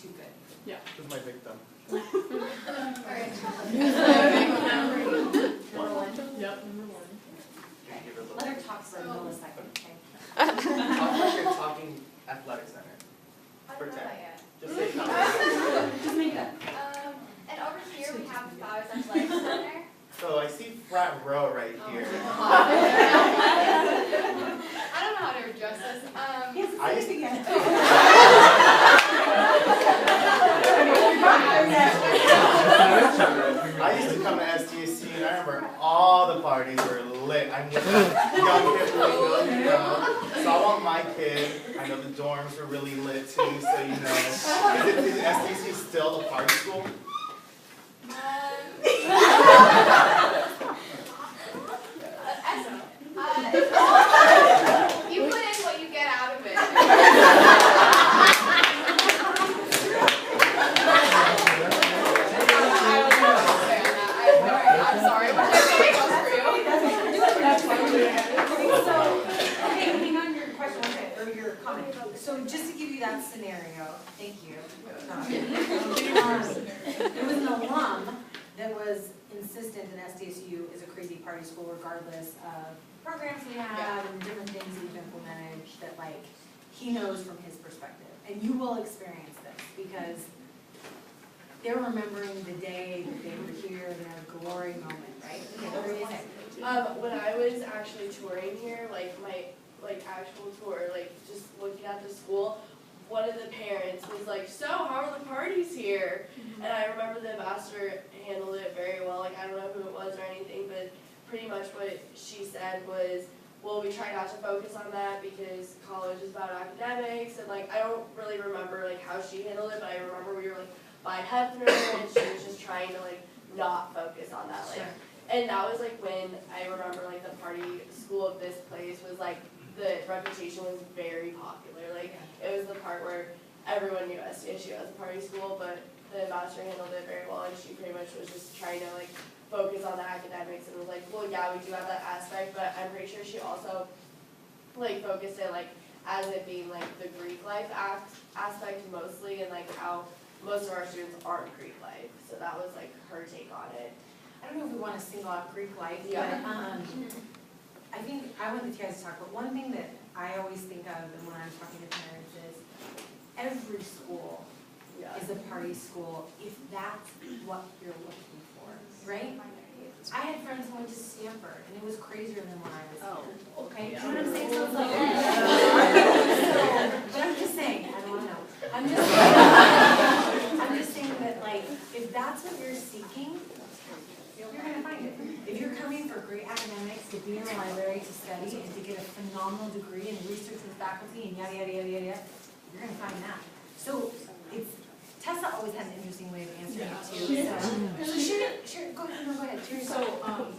too good. Yeah. This is my victim. Alright. Number one. Yep, number one. Let her talk for a millisecond, okay? Talk like you're talking athletic center. I don't know Pretend. that yet. Just say something. Just make it up. And over here we have Flowers Athletic Center. So I see front row right here. I don't know how to address this. I used to come to SDSU and I remember all the parties were lit. I'm with young people, so I want my kid. I know the dorms were really lit too, so you know. Is SDSU still a party school? You put in what you get out of it. I'm sorry. What did I say was for you? So, okay, hang on your question, okay, or your comment. So just to give you that scenario, thank you. There was an alum that was insistent that SDSU is a crazy party school regardless of programs we have and different things we've implemented that like he knows from his perspective. And you will experience this because they're remembering the day that they were here, their glory moment, right? Okay, what were you saying? When I was actually touring here, like my actual tour, like just looking at the school, one of the parents was like, "So, how are the parties here?" And I remember the ambassador handled it very well. Like I don't know who it was or anything, but pretty much what she said was, "Well, we try not to focus on that because college is about academics." And like I don't really remember like how she handled it, but I remember we were like by Hefner and she was just trying to like not focus on that. Like, and that was like when I remember like the party school of this place was like the reputation was very popular. Like it was the part where everyone knew SDSU as a party school, but the ambassador handled it very well, and she pretty much was just trying to like focus on the academics and was like, well, yeah, we do have that aspect, but I'm pretty sure she also like focused it like as it being like the Greek life aspect mostly, and like how most of our students aren't Greek life. So that was like her take on it. I don't know if we want to single out Greek life, Yeah. but I think I want the guys to talk, but one thing that I always think of and when I'm talking to parents is every school is a party school if that's what you're looking for, right? I had friends who went to Stanford and it was crazier than when I was here. Okay, you know what I'm saying? So it's like, but I'm just saying, I don't want to know. I'm just saying that like, if that's what you're seeking, you're going to find it. If you're coming for great academics, to be in the library, to study, and to get a phenomenal degree in research with faculty and yada, yada, yada, yada, you're going to find that. So it's, Tessa always had an interesting way of answering it too. So sure, go ahead, no, go ahead. So,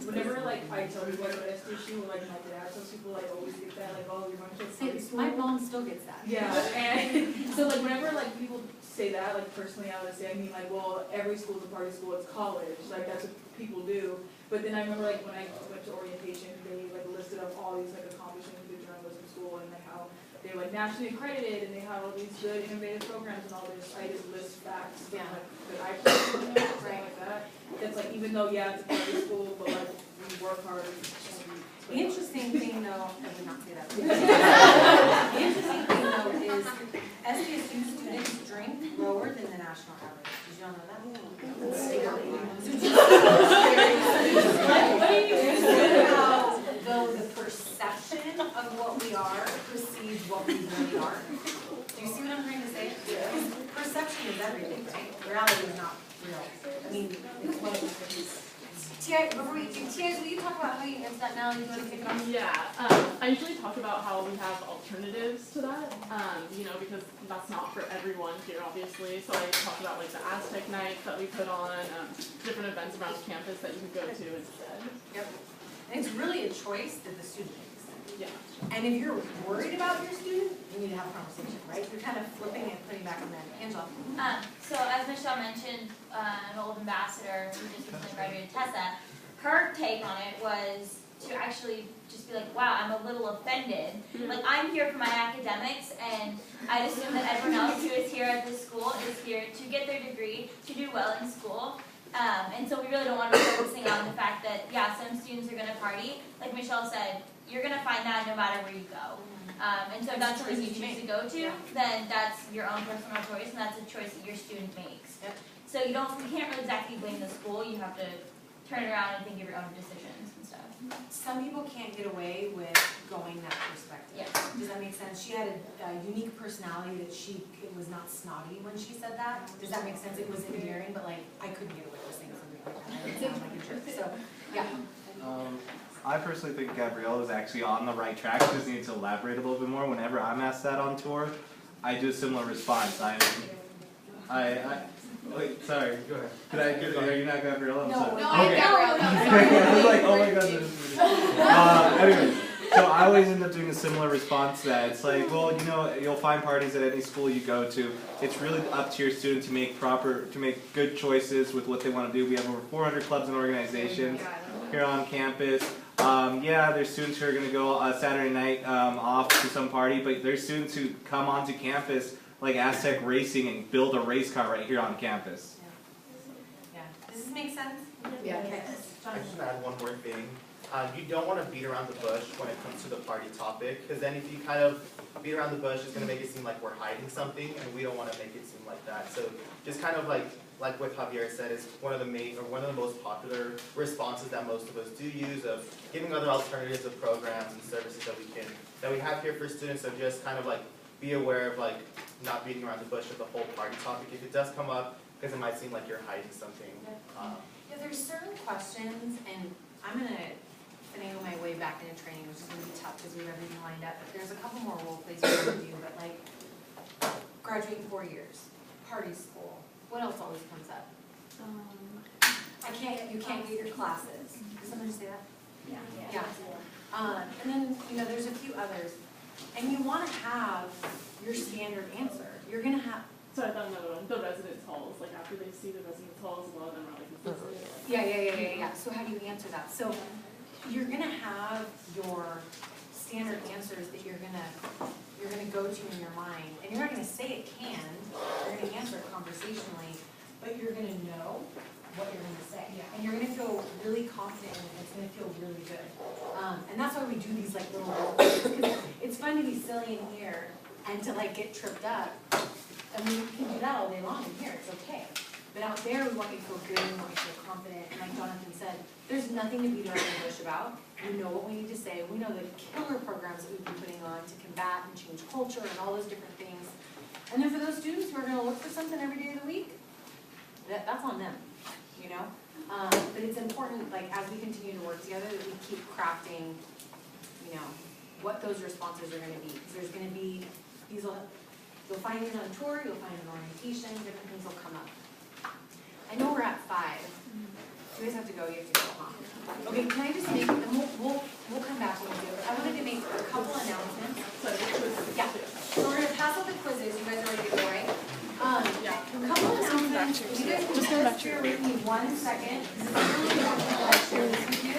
whenever like I tell people about SDSU, like my dad tells people like always get that, like, oh, you're going to party school. My mom still gets that. Yeah, and so like whenever like people say that, like personally I would say, I mean like, well, every school is a party school, it's college, like that's what people do. But then I remember like when I went to orientation, they like listed up all these like accomplishments in journalism school and like how they're like nationally accredited and they have all these good innovative programs and all this. I just list facts from, like, that I personally know, something like that. That's like, even though yeah, it's a party school, but like we work hard. The interesting thing though, I would not say that. The interesting thing though is SDSU students drink lower than the national average. Did you all know that? Though the perception of what we are precedes what we really are. Do you see what I'm trying to say? Perception is everything, right? Reality is not real. I mean, it's what before we do, Tiaz, will you talk about how you answer that now? You want to kick it off? Yeah, I usually talk about how we have alternatives to that, you know, because that's not for everyone here, obviously. So I talk about like the Aztec nights that we put on, different events around campus that you can go to instead. Yep. And it's really a choice that the student makes. Yeah. And if you're worried about your student, you need to have a conversation, right? You're kind of flipping and putting back in that. Angela. So as Michelle mentioned, an old ambassador who just recently graduated, Tessa, her take on it was to actually just be like, wow, I'm a little offended. Like, I'm here for my academics, and I assume that everyone else who is here at this school is here to get their degree, to do well in school. And so we really don't want to be focusing on the fact that, yeah, some students are going to party. Like Michelle said, you're going to find that no matter where you go. And so if that's something you choose to go to, then that's your own personal choice, and that's a choice that your student makes. Yep. So you can't really exactly blame the school. You have to turn around and think of your own decisions and stuff. Some people can't get away with going that perspective. Yes. Does that make sense? She had a unique personality that it was not snotty when she said that. Does that make sense? It was endearing, but like, I couldn't get away with saying something like that. I didn't sound like a jerk, so, yeah. I personally think Gabrielle is actually on the right track. She just needs to elaborate a little bit more. Whenever I'm asked that on tour, I do a similar response. Wait, sorry, go ahead. Are you not Gabrielle? I'm sorry. No, I'm Okay. Gabrielle. I was like, oh my god. Anyway, so I always end up doing a similar response to that. It's like, well, you know, you'll find parties at any school you go to. It's really up to your student to make good choices with what they want to do. We have over 400 clubs and organizations here on campus. Yeah, there's students who are going to go Saturday night off to some party, but there's students who come onto campus like Aztec Racing and build a race car right here on campus. Yeah. Does this make sense? Yeah. Okay. I just want to add one more thing. You don't want to beat around the bush when it comes to the party topic, because then if you kind of beat around the bush, it's going to make it seem like we're hiding something, and we don't want to make it seem like that. So just kind of like what Javier said, is one of the most popular responses that most of us do use, of giving other alternatives of programs and services that we have here for students. So just kind of like be aware of like not beating around the bush with the whole party topic if it does come up, because it might seem like you're hiding something. Yeah, there's certain questions, and I'm gonna finagle my way back into training, which is gonna be tough because we have everything lined up, but there's a couple more role plays we're gonna do, but like, graduating 4 years, party school, what else always comes up? You can't get your classes. Did somebody say that? Yeah. And then, there's a few others, and you wanna have your standard answer. You're gonna have, So I found another one, the residence halls, like after they see the residence halls, a lot of them are like, this is yeah. So how do you answer that? So you're gonna have your standard answers that you're gonna go to in your mind, and you're not gonna say it can, you're gonna answer it conversationally, but you're gonna know what you're gonna say. And you're gonna feel really confident, and it's gonna feel really good. And that's why we do these like little role plays, because it's fun to be silly in here and to like get tripped up. I mean, you can do that all day long in here, it's okay. But out there, we want you to feel good, we want you to feel confident, and like Jonathan said, there's nothing to beat around the bush about. We know what we need to say, we know the killer programs that we've been putting on to combat and change culture and all those different things. And then for those students who are gonna look for something every day of the week, that's on them, But it's important, like, as we continue to work together, that we keep crafting, what those responses are gonna be. Because there's gonna be, you'll find these on a tour, you'll find an orientation, different things will come up. I know we're at 5. You guys have to go, you have to go, huh? Okay, can I just make, and we'll come back when we do it. I wanted to make a couple announcements. Yeah, so we're gonna pass out the quizzes, you guys are ready to go, right? A couple announcements, you guys can just bear with me 1 second. This is really important that I share this with you.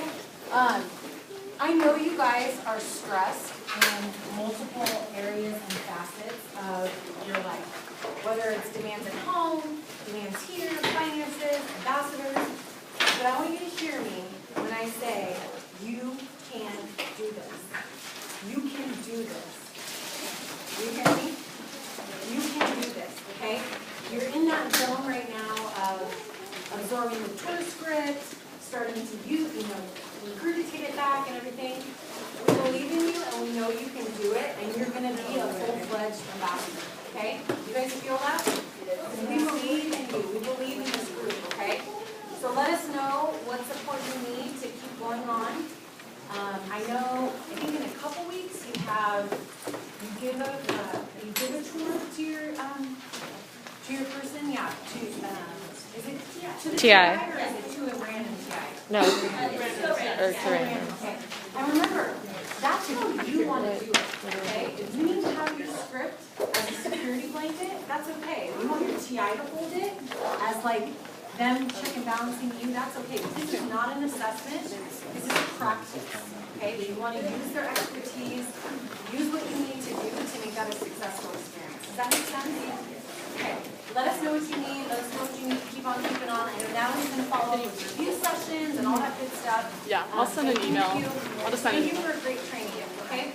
I know you guys are stressed in multiple areas and facets of your life, whether it's demands at home, demands here, finances, ambassadors, but I want you to hear me when I say, you can do this. You can do this. You hear me? You can do this, okay? You're in that zone right now of absorbing the tour script, starting to regurgitate it back and everything. We believe in you and we know you can do it, and you're gonna be a full-fledged ambassador, okay? You guys feel that? We believe in you, we believe in this group, okay? So let us know what support you need to keep going on. I think in a couple weeks you give a tour to your person, is it to the TI or is it to a random TI? No, Or Okay. And remember, that's how you want to do it, okay? If you need to have your script as a security blanket, that's okay. We want your TI to hold it as like them check and balancing you, that's okay. But this is not an assessment, this is a practice, okay? We want to use their expertise, use what you need to do to make that a successful experience. Does that make sense? Okay, let us know what you need, let us know what you need to keep on keeping on. I know now we're going to follow up with review sessions and all that good stuff. Yeah, I'll send an email. I'll just send an email. Thank you for a great training, okay?